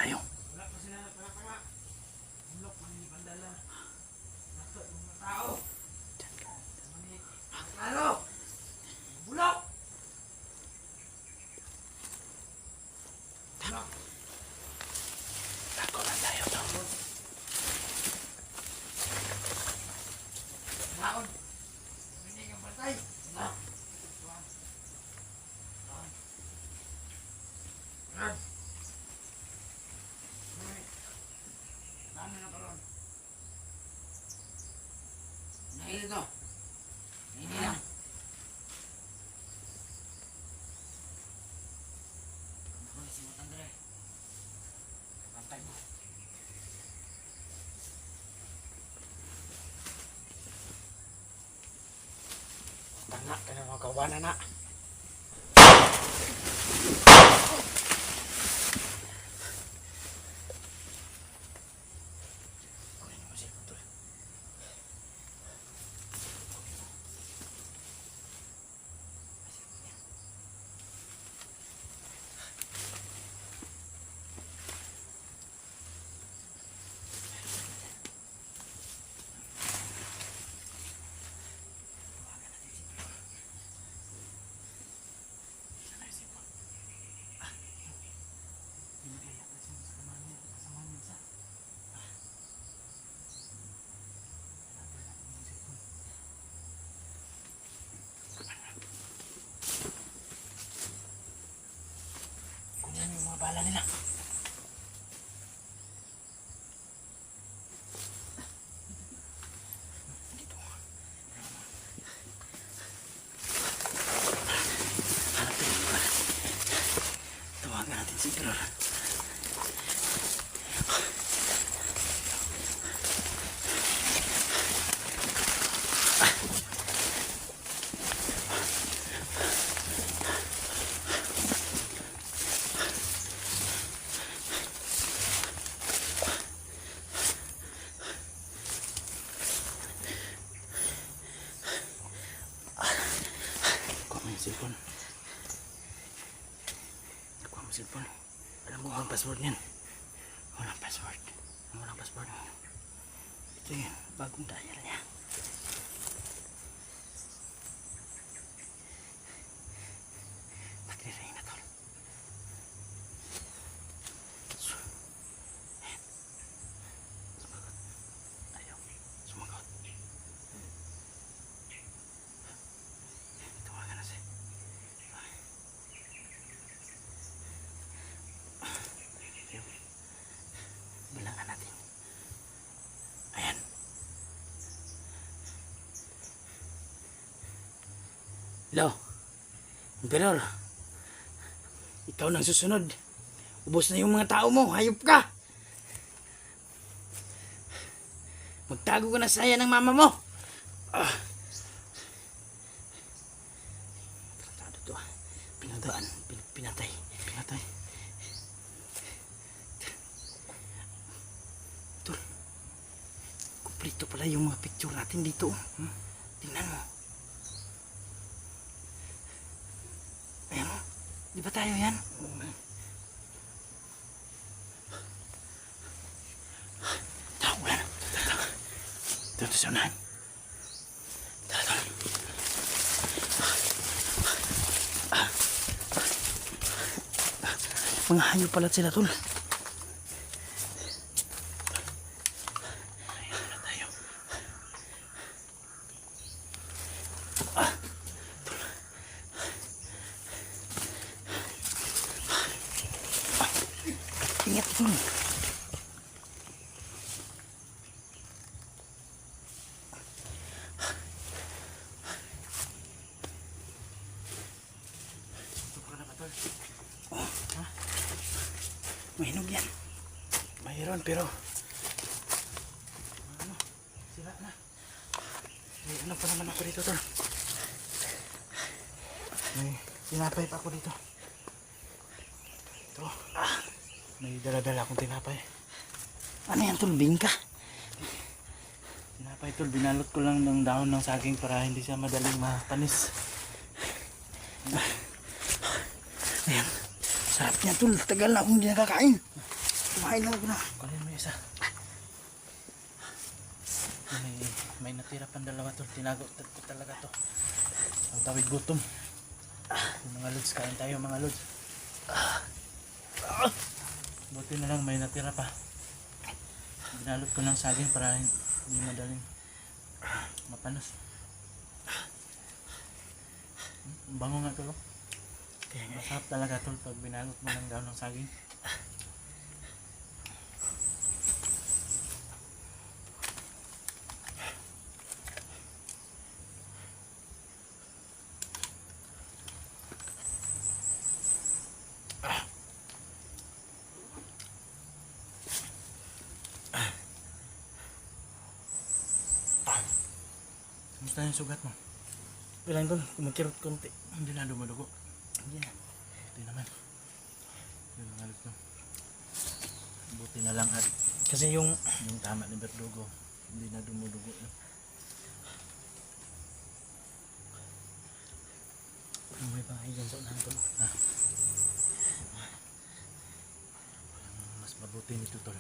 tayo. Wala pa sila nagpapala. Bulok, manipandala. Nato yung mga tao. Ano? Bulok! Bulok! Tako lang tayo to. Laon! Hindi kang patay. Bulok! Rad! Ano na karon? Nahili to. Nahili lang. Ako na si Matandre. Pantay mo. Tanga ka na mga kawanan na. Kunin yung mga bala nila. Dito. Hanapin yung bala. Tawagan natin si Girl. Cellphone. Nakuha mo cellphone. Alam mo ang password niyan. Walang password. Walang password. Ito yun. Bagong dial niya. Nagre-ring na tol. Sumagot. Ayaw. Sumagot. Tawagan na siya. Bilangan natin. Ayan. Hello. Emperor. Ikaw nang susunod. Ubos na yung mga tao mo. Hayop ka. Magtago ka na sa saya ng mama mo. Tratado to. Pinadaan. Pinatay. Pinatay. Kumpleto pala yung mga picture natin dito. Tingnan mo. Ayan mo. Di ba tayo yan? Tara, wala na. Tara. Dito sa unahan. Tara, tara. Mga hayop pala sila, tol. Ingat tol. Mahinog yan. Mayroon pero ano, sira na. May ano pa naman ako dito tol. May tinapay pa ako dito. Ito. May dala-dala akong tinapay. Ano yan tol? Bingka? Tinapay tol. Binalot ko lang ng dahon ng saging para hindi siya madaling mapanis. Ayan. Sarap niya tol. Tagal na akong hindi nakakain. Kumain lang ako na. Kunin mo yung isa. May natira pang dalawa to. Tinago ko talaga to. Ang tawid gutom. Yung mga lods, kain tayo mga lods. Buti na lang may natira pa. Binalot ko ng saging para hindi madaling mapanos. Ang bango nga to. Kaya nga. Masarap talaga tol pag binalot mo ng daon ng saging. Kamusta yung sugat mo? Bilang tol, kumakirot konti. Hindi na dumudugo. Hindi na. Buti naman. Yung halos no. Buti na lang at Kasi yung tama ni Berdugo. Hindi na dumudugo. may bahay dyan sa unahan tol. Ang mas mabuti nito tol.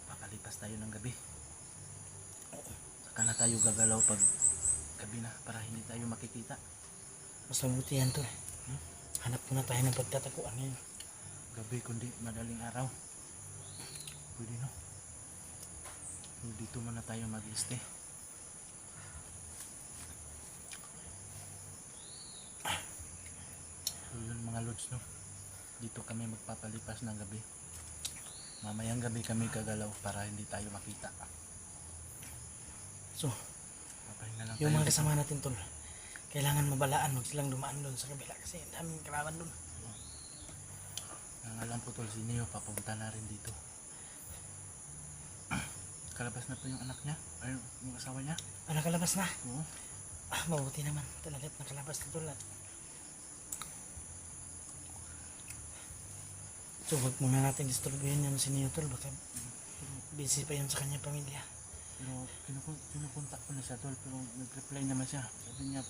Papalipas tayo ng gabi. Saka na tayo gagalaw pag gabi na para hindi tayo makikita. Mas mabuti yan tol. Hanap muna tayo ng pagtatakuan ngayon. Gabi kundi madaling araw. Pwede no. So, dito muna tayo mag-stay. So yun mga lods no. Dito kami magpapalipas ng gabi. Mamayang gabi kami gagalaw para hindi tayo makita. So, Papahinga lang yung tayo. mga kasama natin tol, kailangan mabalaan, wag silang dumaan doon sa kabila kasi ang daming kalaban doon. Ang alam ko tol, si Neo papunta na rin dito. Kalabas na po yung anak niya, ay yung asawa niya. Ah, nakalabas na. Oo. Mabuti naman talaga at nakalabas na tol. So, wag muna natin disturbuhin yan si Neo tol, baka busy pa yun sa kanya pamilya. Pero kinukontak ko na siya tol, pero nag-reply naman siya. Sabi niya,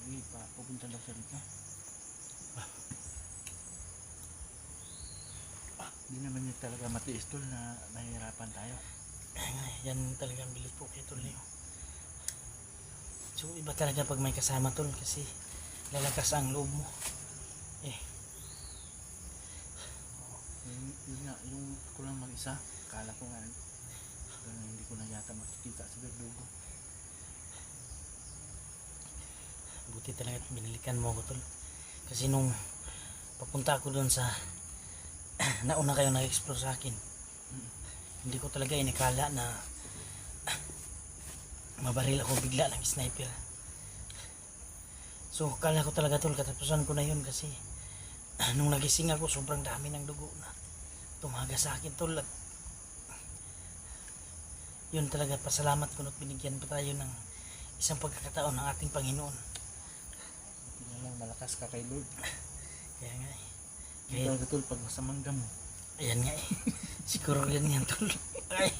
ay pupunta daw siya dito. Hindi naman niya talaga matiis tol na nahihirapan tayo. Yan talagang bilis po kay tol Leo. So, iba talaga pag may kasama tol kasi lalakas ang loob mo. Yun nga, yung ako lang mag-isa, kala ko nga hindi ko na yata makikita si Berdugo. Buti talaga at binilikan mo ako tol. Kasi nung papunta ako doon sa nauna kayo nag-explore sa akin, hindi ko talaga inikala na mabaril ako bigla ng sniper. So kala ko talaga tol, katapusan ko na yun kasi nung nagising ako sobrang dami ng dugo na tumaga sa akin tol. At yun talaga, pasalamat ko at binigyan pa tayo ng isang pagkakataon ng ating Panginoon. Hindi na lang malakas ka kay Lord. Kaya nga eh. Hindi talaga tol pag masamang damo. Ayan nga eh. Siguro yan tol. Ay.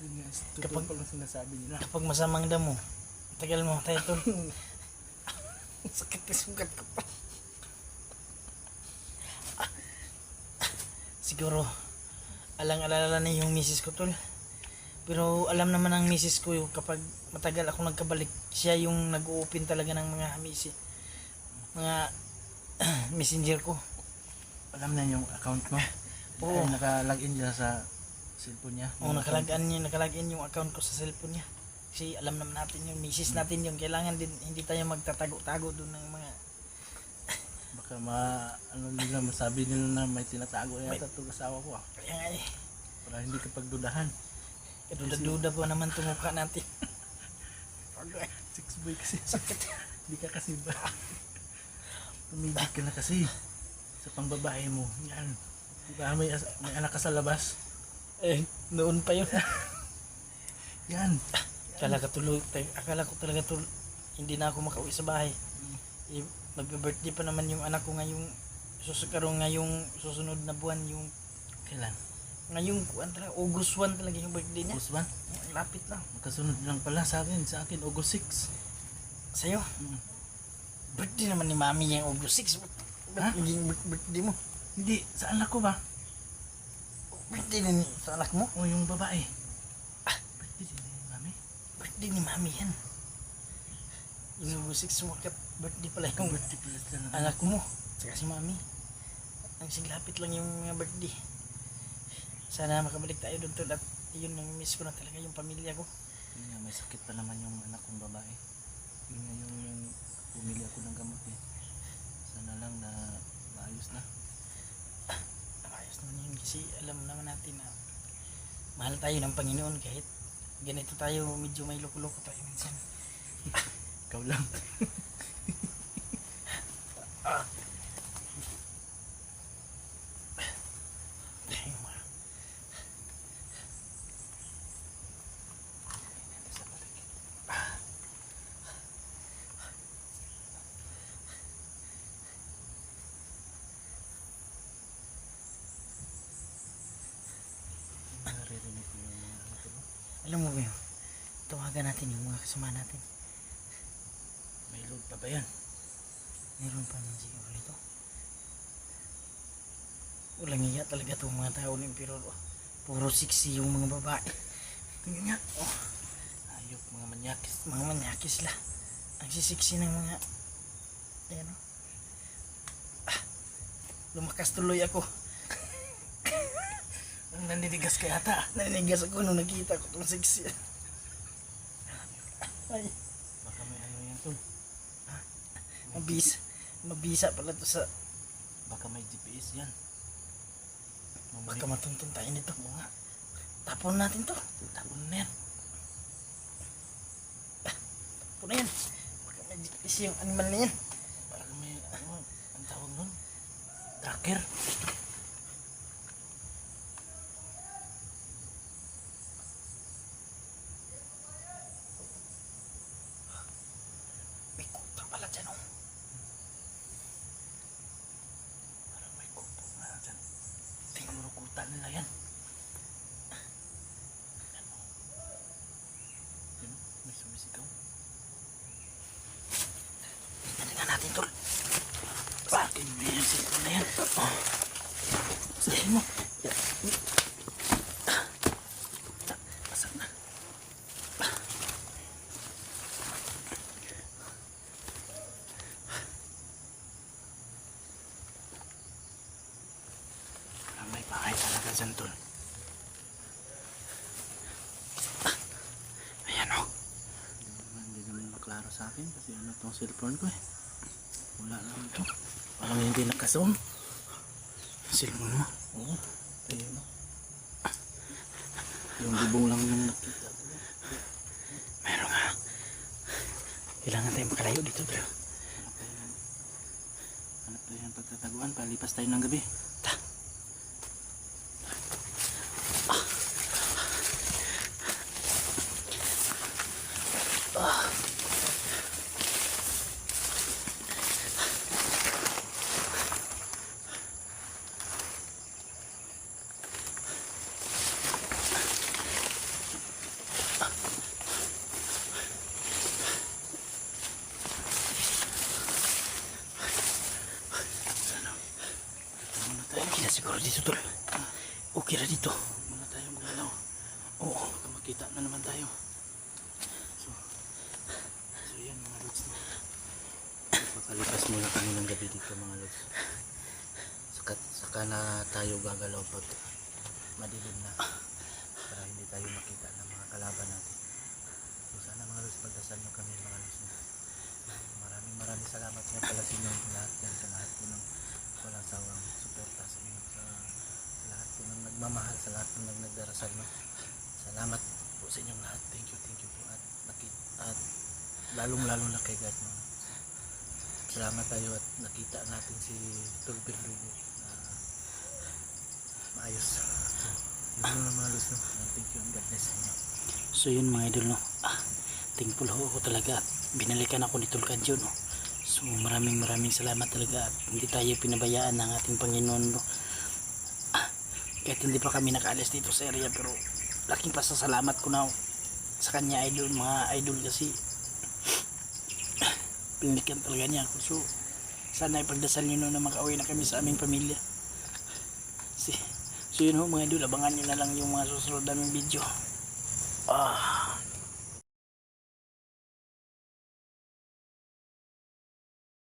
Yun nga, totoo Kapag- pala sinasabi nila. Kapag masamang damo, tagal mo tayo tol. Sakit na sugat ko pa. Siguro alang-alala na yung misis ko tol. Pero alam naman ng misis ko yung kapag matagal ako nagkabalik, siya yung nag-open talaga ng mga mga messenger ko. Alam na yung account mo? Oo. Ay, naka-login dyan sa cellphone niya. Oo, nakalagin yung account ko sa cellphone niya. Kasi alam naman natin yung misis natin yung kailangan din hindi tayo magtatago-tago doon ng mga Baka nila masabi nila na may tinatago yata itong asawa ko. kaya nga eh. Para hindi ka pagdudahan. Duda-duda po naman tumukha natin. Six boy kasi. Sakit. Hindi ka kasi ba? Tumigil ka na kasi. Sa pangbabae mo. Yan. Diba may anak ka sa labas? Eh, noon pa yun. Yan. Akala ko talaga hindi na ako makauwi sa bahay. Eh, magbe-birthday pa naman yung anak ko ngayong susunod na buwan yung Kailan? ngayong August 1 talaga yung birthday niya. August 1? Lapit lang. Magkasunod lang pala sa akin. Sa akin August 6. Sa'yo? Mm. Birthday naman ni mami yung August 6. Ha? Naging birthday mo. Hindi, sa anak ko ba? Birthday na ni sa anak mo. O yung babae. Birthday din ni mami. Birthday ni mami yan. Yung 6 sumakat. Birthday pala yung Birthday pala sila ng anak mo. Saka si mami. Ang siglapit lang yung mga birthday. Sana makabalik tayo doon tol. At yun ang miss ko na talaga yung pamilya ko. Yun nga, may sakit pa naman yung anak kong babae. Yun nga yung bumili ako ng gamot eh. Sana lang na maayos na. Ayos naman yun kasi alam naman natin na mahal tayo ng Panginoon kahit ganito tayo medyo may loko-loko tayo minsan. Ikaw lang. Naririnig ko yung mga ano ko. Alam mo ba yun? Tawagan natin yung mga kasama natin. May load pa ba yan? Meron pa niyan siguro ito. Walang iya talaga itong mga tao ni pero puro sexy yung mga babae. Tingnan nga. Oh. Ayok mga manyakis. Mga manyakis la. Ang sisiksi ng mga ayan o. Lumakas tuloy ako. Ang naninigas ka yata. Naninigas ako nung nakita ko itong sexy. Ay, Baka may ano yan tol. mabisa pala to sa Baka may GPS yan. baka matuntun tayo nito. Mga tapon natin to. Tapon na yan. Tapon na yan. Baka may GPS yung animal na yan. Baka may ano, ang tawag nun? Tracker. May kuta pala dyan oh. Parang may kupo nga dyan. Siguro kuta nila yan. Ano? Yun, may sumisigaw. Tingnan natin tol. Sa akin mo yung cellphone na yan. Oh. Sabihin mo. Pasok na. Parang may bahay talaga dyan, tol. Ayan oh. Hindi naman maklaro sa akin kasi ano tong cellphone ko eh. Wala lang ito. Parang hindi nakazoom. Cellphone mo. Oo. Ayun o. Yung bubong lang yung nakita ko. Meron nga. Kailangan tayo makalayo dito tol. Hanap tayo ng pagtataguan. Palipas tayo ng gabi. Muna tayo. Okay na siguro dito tol. Okay na dito. Muna tayo gumalaw. Oo. Baka makita na naman tayo. So yan mga lods. Papalipas muna kami ng gabi dito mga lods. Saka na tayo gagalaw pag madilim na. Para hindi tayo makita ng mga kalaban natin. So sana mga lods pagdasal nyo kami mga lods. Maraming salamat nga pala sa inyo lahat yan sa lahat po ng walang sawang suporta sa inyo sa lahat po ng nagmamahal sa lahat po ng nagdarasal no? Salamat po sa inyong lahat. Thank you po at lalong lalo na kay God no? Salamat tayo at nakita natin si Tulbin Lugo na maayos. So, yun mga malos no? Thank you and God bless sa inyo. So yun mga idol no. Thankful ako talaga at binalikan ako ni Tol Kadyo no. So maraming salamat talaga at hindi tayo pinabayaan ng ating Panginoon no. Kahit hindi pa kami nakaalis dito sa area pero laking pasasalamat ko na sa kanya idol, mga idol kasi pinalikan talaga niya ako. So Sana ipagdasal nyo na makauwi na kami sa aming pamilya. So yun ho mga idol, abangan nyo na lang yung mga susunod naming video.